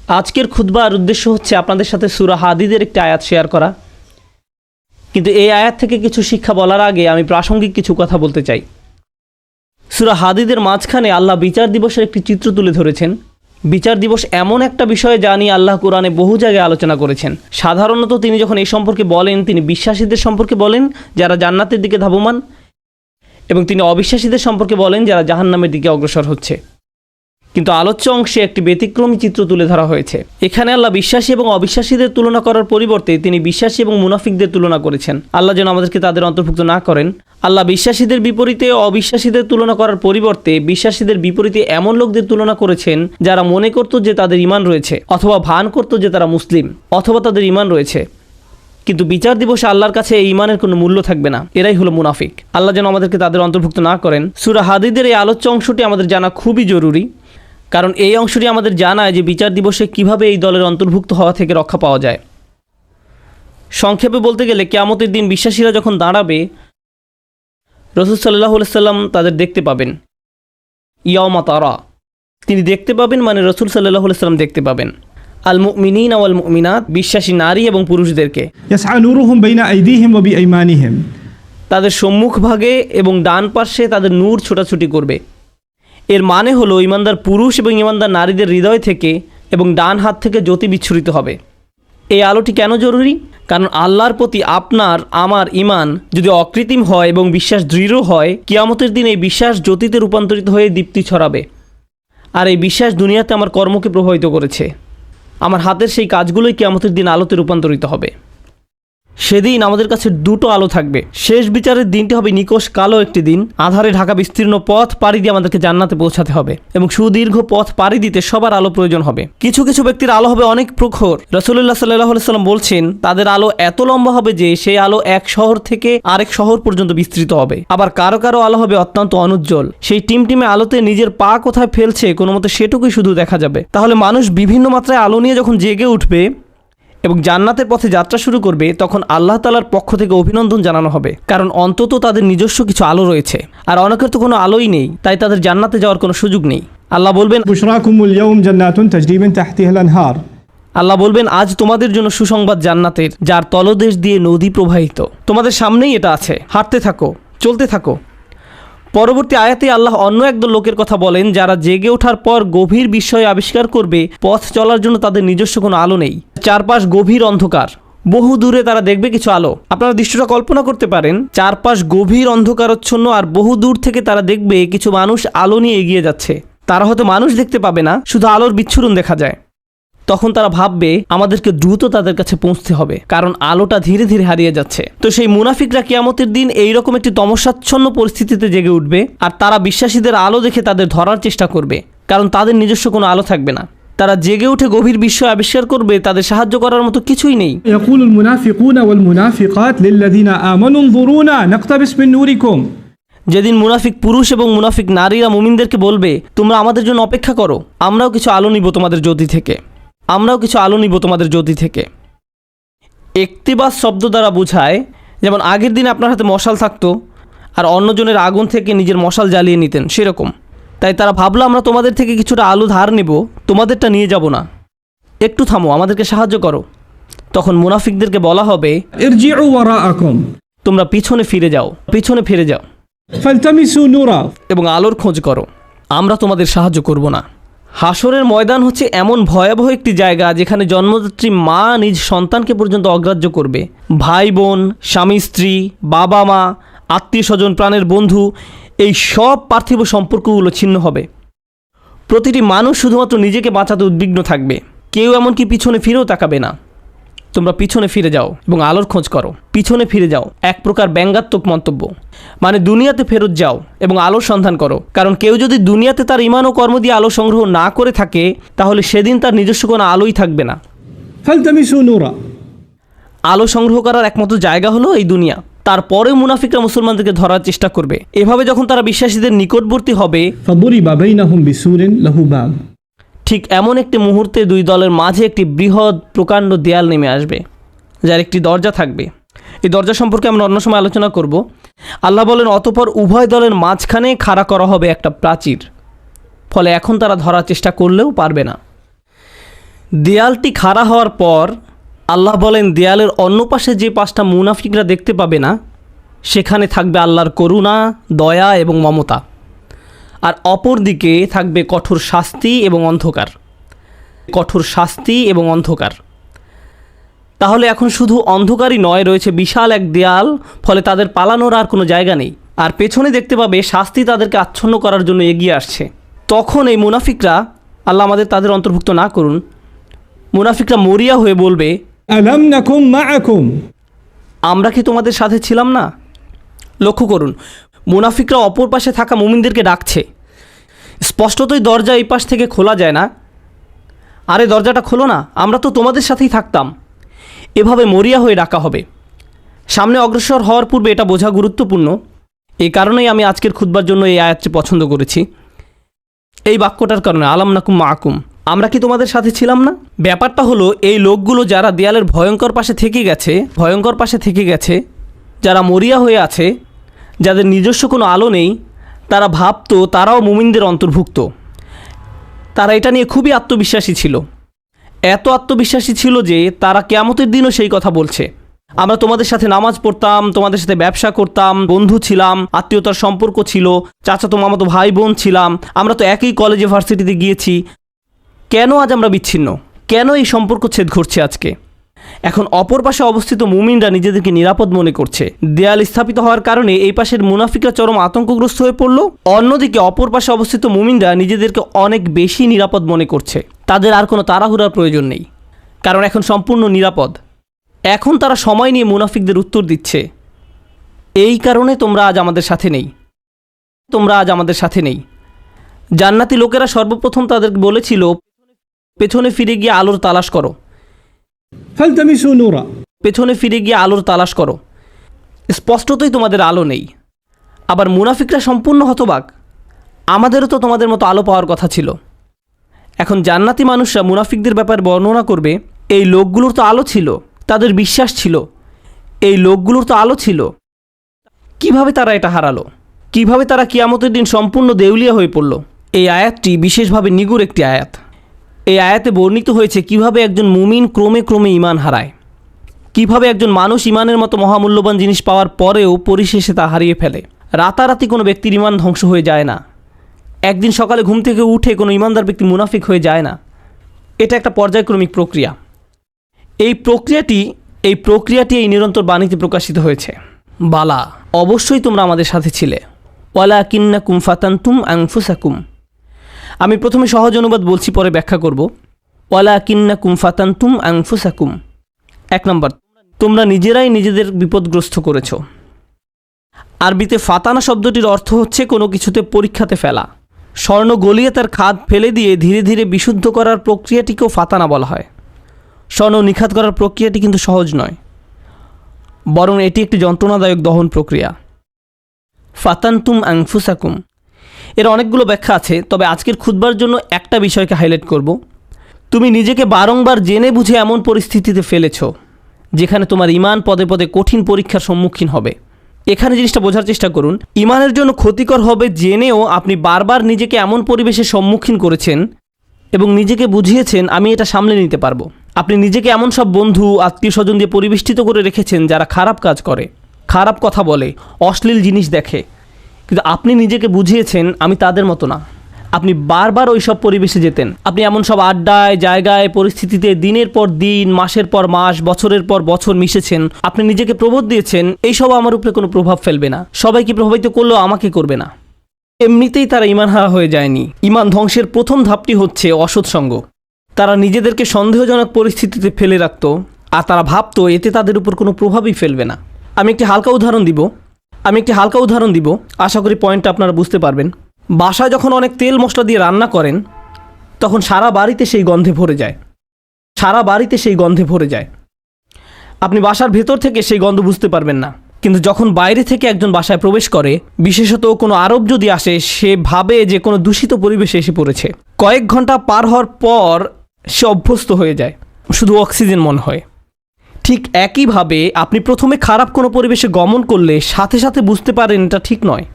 আজকের খুতবার উদ্দেশ্য হচ্ছে আপনাদের সাথে সূরা হাদীদের একটি আয়াত শেয়ার করা। কিন্তু এই আয়াত থেকে কিছু শিক্ষা বলার আগে আমি প্রাসঙ্গিক কিছু কথা বলতে চাই। সূরা হাদীদের মাঝখানে আল্লাহ বিচার দিবসের একটি চিত্র তুলে ধরেছেন। বিচার দিবস এমন একটা বিষয় যা নিয়ে আল্লাহ কোরআনে বহু জায়গায় আলোচনা করেছেন। সাধারণত তিনি যখন এই সম্পর্কে বলেন, তিনি বিশ্বাসীদের সম্পর্কে বলেন যারা জান্নাতের দিকে ধাবমান, এবং তিনি অবিশ্বাসীদের সম্পর্কে বলেন যারা জাহান্নামের দিকে অগ্রসর হচ্ছে। কিন্তু আলোচ্য অংশে একটি ব্যতিক্রমী চিত্র তুলে ধরা হয়েছে। এখানে আল্লাহ বিশ্বাসী এবং অবিশ্বাসীদের তুলনা করার পরিবর্তে তিনি বিশ্বাসী এবং মুনাফিকদের তুলনা করেছেন। আল্লাহ যেন আমাদেরকে তাদের অন্তর্ভুক্ত না করেন। আল্লাহ বিশ্বাসীদের বিপরীতে অবিশ্বাসীদের তুলনা করার পরিবর্তে বিশ্বাসীদের বিপরীতে এমন লোকদের তুলনা করেছেন যারা মনে করত যে তাদের ঈমান রয়েছে, অথবা ভান করত যে তারা মুসলিম, অথবা তাদের ঈমান রয়েছে, কিন্তু বিচার দিবসে আল্লাহর কাছে এই ঈমানের কোনো মূল্য থাকবে না। এরাই হলো মুনাফিক। আল্লাহ যেন আমাদেরকে তাদের অন্তর্ভুক্ত না করেন। সূরা হাদীদের এই আলোচ্য অংশটি আমাদের জানা খুবই জরুরি, কারণ এই অংশটি আমাদের জানায় যে বিচার দিবসে কিভাবে এই দলের অন্তর্ভুক্ত হওয়া থেকে রক্ষা পাওয়া যায়। সংক্ষেপে বলতে গেলে কিয়ামতের দিন বিশ্বাসীরা যখন দাঁড়াবে, রাসূল সাল্লাল্লাহু আলাইহি সাল্লাম তাদের দেখতে পাবেন। ইয়াওমা তারা, তিনি দেখতে পাবেন মানে রাসূল সাল্লাল্লাহু আলাইহি সাল্লাম দেখতে পাবেন আল মুমিনিনা ওয়াল মুমিনাত, বিশ্বাসী নারী এবং পুরুষদেরকে। ইয়াসআ নূরুহুম বাইনা আইদিহিম ওয়া বিআইমানিহিম, তাদের সম্মুখভাগে এবং ডান পাশে তাদের নূর ছোটাছুটি করবে। এর মানে হলো ঈমানদার পুরুষ এবং ঈমানদার নারীদের হৃদয় থেকে এবং ডান হাত থেকে জ্যোতি বিচ্ছুরিত হবে। এই আলোটি কেন জরুরি? কারণ আল্লাহর প্রতি আপনার আমার ঈমান যদি অকৃত্রিম হয় এবং বিশ্বাস দৃঢ় হয়, কিয়ামতের দিন এই বিশ্বাস জ্যোতিতে রূপান্তরিত হয়ে দীপ্তি ছড়াবে। আর এই বিশ্বাস দুনিয়াতে আমার কর্মকে প্রভাবিত করেছে। আমার হাতের সেই কাজগুলোই কিয়ামতের দিন আলোতে রূপান্তরিত হবে। সেদিন আমাদের কাছে দুটো আলো থাকবে। শেষ বিচারের দিনটি হবে নিকষ কালো একটি দিন। আধারে ঢাকা বিস্তীর্ণ পথ পাড়ি দিয়ে আমাদেরকে জান্নাতে পৌঁছাতে হবে, এবং সুদীর্ঘ পথ পাড়ি দিতে সবার আলো প্রয়োজন হবে। কিছু কিছু ব্যক্তির আলো হবে অনেক প্রখর। রাসূলুল্লাহ সাল্লাল্লাহু আলাইহি সাল্লাম বলছেন তাদের আলো এত লম্বা হবে যে সেই আলো এক শহর থেকে আরেক শহর পর্যন্ত বিস্তৃত হবে। আবার কারো কারো আলো হবে অত্যন্ত অনুজ্জ্বল। সেই টিমটিমে আলোতে নিজের পা কোথায় ফেলছে কোনো মতে সেটুকুই শুধু দেখা যাবে। তাহলে মানুষ বিভিন্ন মাত্রায় আলো নিয়ে যখন জেগে উঠবে এবং জান্নাতের পথে যাত্রা শুরু করবে, তখন আল্লাহ তাআলার পক্ষ থেকে অভিনন্দন জানানো হবে, কারণ অন্তত তাদের নিজস্ব কিছু আলো রয়েছে। আর অনেকের তো কোনো আলোই নেই, তাই তাদের জান্নাতে যাওয়ার কোনো সুযোগ নেই। আল্লাহ বলবেন, বুশরাকুমুল ইয়াউম জান্নাতুন তাজরি মিন তাহতিহাল আনহার, আল্লাহ বলবেন আজ তোমাদের জন্য সুসংবাদ জান্নাতের, যার তলদেশ দিয়ে নদী প্রবাহিত। তোমাদের সামনেই এটা আছে, হাঁটতে থাকো, চলতে থাকো। পরবর্তী আয়াতে আল্লাহ অন্য একদল লোকের কথা বলেন যারা জেগে ওঠার পর গভীর বিস্ময় আবিষ্কার করবে পথ চলার জন্য তাদের নিজস্ব কোনো আলো নেই। চারপাশ গভীর অন্ধকার, বহু দূরে তারা দেখবে কিছু আলো। আপনারা দৃশ্যটা কল্পনা করতে পারেন, চারপাশ গভীর অন্ধকারচ্ছন্ন আর বহু দূর থেকে তারা দেখবে কিছু মানুষ আলো নিয়ে এগিয়ে যাচ্ছে। তারা হয়তো মানুষ দেখতে পাবে না, শুধু আলোর বিচ্ছুরণ দেখা যায়। তখন তারা ভাববে আমাদেরকে দ্রুত তাদের কাছে পৌঁছতে হবে, কারণ আলোটা ধীরে ধীরে হারিয়ে যাচ্ছে। তো সেই মুনাফিকরা কিয়ামতের দিন এইরকম একটি তমসাচ্ছন্ন পরিস্থিতিতে জেগে উঠবে, আর তারা বিশ্বাসীদের আলো দেখে তাদের ধরার চেষ্টা করবে, কারণ তাদের নিজস্ব কোনো আলো থাকবে না। তারা জেগে উঠে গভীর বিস্ময় আবিষ্কার করবে তাদের সাহায্য করার মতো কিছুই নেই। ইয়াকুলুল মুনাফিকুনা ওয়াল মুনাফিকাত লিল্লাযিনা আমানু নযুরুনা নাকতাবিস মিন নূরিকুম, যেদিন মুনাফিক পুরুষ এবং মুনাফিক নারীরা মুমিনদেরকে বলবে তোমরা আমাদের জন্য অপেক্ষা করো, আমরাও কিছু আলো নিব তোমাদের জ্যোতি থেকে, আমরাও কিছু আলো নিব তোমাদের জ্যোতি থেকে। ইকতিবাস শব্দ দ্বারা বোঝায় যেমন আগের দিন আপনার হাতে মশাল থাকতো আর অন্যজনের আগুন থেকে নিজের মশাল জ্বালিয়ে নিতেন, সেরকম। তাই তারা ভাবলো আমরা তোমাদের থেকে কিছুটা আলো ধার নেব, তোমাদেরটা নিয়ে যাব না, একটু থামো, আমাদেরকে সাহায্য করো। তখন মুনাফিকদেরকে বলা হবে ইরজিউ ওয়ারাআকুম, তোমরা পিছনে ফিরে যাও, পিছনে ফিরে যাও ফালতামিসু নূরা, এবং আলোর খোঁজ করো, আমরা তোমাদের সাহায্য করব না। হাসরের ময়দান হচ্ছে এমন ভয়াবহ একটি জায়গা যেখানে জন্মদাত্রী মা নিজ সন্তানকে পর্যন্ত অগ্রাহ্য করবে। ভাই বোন, স্বামী স্ত্রী, বাবা মা, আত্মীয় স্বজন, প্রাণের বন্ধু, এই সব পার্থিব সম্পর্কগুলো ছিন্ন হবে। প্রতিটি মানুষ শুধুমাত্র নিজেকে বাঁচাতে উদ্বিগ্ন থাকবে, কেউ এমনকি পিছনে ফিরেও তাকাবে না। তোমরা পিছনে ফিরে যাও এবং আলোর খোঁজ করো, পিছনে ফিরে যাও এক প্রকার ব্যঙ্গাত্মক মন্তব্য, মানে দুনিয়াতে ফেরত যাও এবং আলোর সন্ধান করো। কারণ কেউ যদি দুনিয়াতে তার ঈমান ও কর্ম দিয়ে আলো সংগ্রহ না করে থাকে, তাহলে সেদিন তার নিজস্ব কোনো আলোই থাকবে না। ফালতামিসু নূরা, আলো সংগ্রহ করার একমাত্র জায়গা হলো এই দুনিয়া। তারপরে মুনাফিকরা মুসলমানদেরকে ধরার চেষ্টা করবে। এভাবে যখন তারা বিশ্বাসীদের নিকটবর্তী হবে, ফাদুরিবা বাইনাহুম বিসুরিন লাহু বাব, ঠিক এমন একটি মুহূর্তে দুই দলের মাঝে একটি বৃহৎ প্রকাণ্ড দেয়াল নেমে আসবে, যার একটি দরজা থাকবে। এই দরজা সম্পর্কে আমরা অন্য সময় আলোচনা করব। আল্লাহ বলেন অতঃপর উভয় দলের মাঝখানে খাড়া করা হবে একটা প্রাচীর, ফলে এখন তারা ধরার চেষ্টা করলেও পারবে না। দেয়ালটি খাড়া হওয়ার পর আল্লাহ বলেন দেয়ালের অন্য পাশে যে 5টা মুনাফিকরা দেখতে পাবে না সেখানে থাকবে আল্লাহর করুণা, দয়া এবং মমতা, আর অপর দিকে থাকবে কঠোর শাস্তি এবং অন্ধকার। কঠোর শাস্তি এবং অন্ধকার। তাহলে এখন শুধু অন্ধকারই নয়, রয়েছে বিশাল এক দেয়াল, ফলে তাদের পালানোর আর কোনো জায়গা নেই। আর পেছনে দেখতে পাবে শাস্তি তাদেরকে আচ্ছন্ন করার জন্য এগিয়ে আসছে। তখন এই মুনাফিকরা, আল্লাহ আমাদের তাদের অন্তর্ভুক্ত না করুন, মুনাফিকরা মরিয়া হয়ে বলবে, ألم نكن معكم আমরা কি তোমাদের সাথে ছিলাম না? লক্ষ্য করুন, মুনাফিকরা অপর পাশে থাকা মুমিনদেরকে ডাকছে। স্পষ্টতই দরজা এই পাশ থেকে খোলা যায় না। আরে দরজাটা খোলো না, আমরা তো তোমাদের সাথেই থাকতাম। এভাবে মরিয়া হয়ে ডাকা হবে। সামনে অগ্রসর হওয়ার পূর্বে এটা বোঝা গুরুত্বপূর্ণ। এই কারণেই আমি আজকের খুতবার জন্য এই আয়াতটি পছন্দ করেছি। এই বাক্যটার কারণে, আলাম নাকুম মাকুম, আমরা কি তোমাদের সাথে ছিলাম না? ব্যাপারটা হলো, এই লোকগুলো যারা দেয়ালের ভয়ঙ্কর পাশে থেকে গেছে, যারা মরিয়া হয়ে আছে, যাদের নিজস্ব কোনো আলো নেই, তারা ভাবতো তারাও মুমিনদের অন্তর্ভুক্ত। তারা এটা নিয়ে খুবই আত্মবিশ্বাসী ছিল। এত আত্মবিশ্বাসী ছিল যে তারা কিয়ামতের দিনও সেই কথা বলছে, আমরা তোমাদের সাথে নামাজ পড়তাম, তোমাদের সাথে ব্যবসা করতাম, বন্ধু ছিলাম, আত্মীয়তার সম্পর্ক ছিল, চাচাতো মামাতো ভাই বোন ছিলাম, আমরা তো একই কলেজে ভার্সিটিতে গিয়েছি। কেন আজ আমরা বিচ্ছিন্ন? কেন এই সম্পর্ক ছেদ ঘটছে আজকে? এখন অপর পাশে অবস্থিত মুমিনরা নিজেদেরকে নিরাপদ মনে করছে। দেয়াল স্থাপিত হওয়ার কারণে এই পাশের মুনাফিকরা চরম আতঙ্কগ্রস্ত হয়ে পড়ল। অন্যদিকে অপর পাশে অবস্থিত মুমিনরা নিজেদেরকে অনেক বেশি নিরাপদ মনে করছে। তাদের আর কোনো তাড়াহুড়ার প্রয়োজন নেই, কারণ এখন সম্পূর্ণ নিরাপদ। এখন তারা সময় নিয়ে মুনাফিকদের উত্তর দিচ্ছে, এই কারণে তোমরা আজ আমাদের সাথে নেই। জান্নাতি লোকেরা সর্বপ্রথম তাদেরকে বলেছিল, পেছনে ফিরে গিয়ে আলোর তালাশ করো, فالتمسوا نورا পেছনে ফিরে গিয়ে আলোর তালাশ করো। স্পষ্টতই তোমাদের আলো নেই। আবার মুনাফিকরা সম্পূর্ণ হতবাক, আমাদেরও তো তোমাদের মতো আলো পাওয়ার কথা ছিল। এখন জান্নাতি মানুষরা মুনাফিকদের ব্যাপারে বর্ণনা করবে, এই লোকগুলোর তো আলো ছিল, তাদের বিশ্বাস ছিল, এই লোকগুলোর তো আলো ছিল, কিভাবে তারা এটা হারালো? কিভাবে তারা কিয়ামতের দিন সম্পূর্ণ দেউলিয়া হয়ে পড়ল? এই আয়াতটি বিশেষভাবে নিগুড় একটি আয়াত। এই আয়াতে বর্ণিত হয়েছে কিভাবে একজন মুমিন ক্রমে ক্রমে ঈমান হারায়, কিভাবে একজন মানুষ ঈমানের মতো মহামূল্যবান জিনিস পাওয়ার পরেও পরিশেষে তা হারিয়ে ফেলে। রাতারাতি কোনো ব্যক্তির ঈমান ধ্বংস হয়ে যায় না। একদিন সকালে ঘুম থেকে উঠে কোনো ঈমানদার ব্যক্তি মুনাফিক হয়ে যায় না। এটা একটা পর্যায়ক্রমিক প্রক্রিয়া। এই প্রক্রিয়াটি এই নিরন্তর বাণীতে প্রকাশিত হয়েছে, বালা, অবশ্যই তোমরা আমাদের সাথে ছিলে, ওয়ালাকিন্নাকুম ফাতানতুম আনফুসাকুম। আমি প্রথমে সহজ অনুবাদ বলছি, পরে ব্যাখ্যা করব। ওয়ালাকিন্নাকুম ফাতানতুম আনফুসাকুম। 1 নম্বর, তোমরা নিজেরাই নিজেদের বিপদগ্রস্ত করেছ। আরবিতে ফাতানা শব্দটির অর্থ হচ্ছে কোনো কিছুতে পরীক্ষাতে ফেলা। স্বর্ণ গলিয়ে তার খাদ ফেলে দিয়ে ধীরে ধীরে বিশুদ্ধ করার প্রক্রিয়াটিকেও ফাতানা বলা হয়। স্বর্ণ নিখাত করার প্রক্রিয়াটি কিন্তু সহজ নয়, বরং এটি একটি যন্ত্রণাদায়ক দহন প্রক্রিয়া। ফাতানতুম আনফুসাকুম এর অনেকগুলো ব্যাখ্যা আছে, তবে আজকের খুতবার জন্য একটা বিষয়কে হাইলাইট করব। তুমি নিজেকে বারংবার জেনে বুঝে এমন পরিস্থিতিতে ফেলেছ যেখানে তোমার ঈমান পদে পদে কঠিন পরীক্ষার সম্মুখীন হবে। এখানে জিনিসটা বোঝার চেষ্টা করুন, ঈমানের জন্য ক্ষতিকর হবে জেনেও আপনি বারবার নিজেকে এমন পরিবেশের সম্মুখীন করেছেন এবং নিজেকে বুঝিয়েছেন আমি এটা সামলে নিতে পারবো। আপনি নিজেকে এমন সব বন্ধু আত্মীয় স্বজন দিয়ে পরিবেষ্টিত করে রেখেছেন যারা খারাপ কাজ করে, খারাপ কথা বলে, অশ্লীল জিনিস দেখে, কিন্তু আপনি নিজেকে বুঝিয়েছেন আমি তাদের মতো না। আপনি বারবার ওই সব পরিবেশে যেতেন। আপনি এমন সব আড্ডায়, জায়গায়, পরিস্থিতিতে দিনের পর দিন, মাসের পর মাস, বছরের পর বছর মিশেছেন। আপনি নিজেকে প্রবোধ দিয়েছেন এইসব আমার উপরে কোনো প্রভাব ফেলবে না, সবাইকে প্রভাবিত করলেও আমাকে করবে না। এমনিতেই তারা ঈমান হারা হয়ে যায়নি। ঈমান ধ্বংসের প্রথম ধাপটি হচ্ছে অসৎসঙ্গ। তারা নিজেদেরকে সন্দেহজনক পরিস্থিতিতে ফেলে রাখত, আর তারা ভাবতো এতে তাদের উপর কোনো প্রভাবই ফেলবে না। আমি একটি হালকা উদাহরণ দিব, আশা করি পয়েন্টটা আপনারা বুঝতে পারবেন। বাসায় যখন অনেক তেল মশলা দিয়ে রান্না করেন, তখন সারা বাড়িতে সেই গন্ধে ভরে যায়। আপনি বাসার ভেতর থেকে সেই গন্ধ বুঝতে পারবেন না, কিন্তু যখন বাইরে থেকে একজন বাসায় প্রবেশ করে, বিশেষত কোনো আরব যদি আসে, সে ভাবে যে কোনো দূষিত পরিবেশে এসে পড়েছে। কয়েক ঘন্টা পার হওয়ার পর সে অভ্যস্ত হয়ে যায়, শুধু অক্সিজেন মনে হয়। ঠিক একইভাবে আপনি প্রথমে খারাপ কোনো পরিবেশে গমন করলে সাথে সাথে বুঝতে পারেন এটা ঠিক নয়।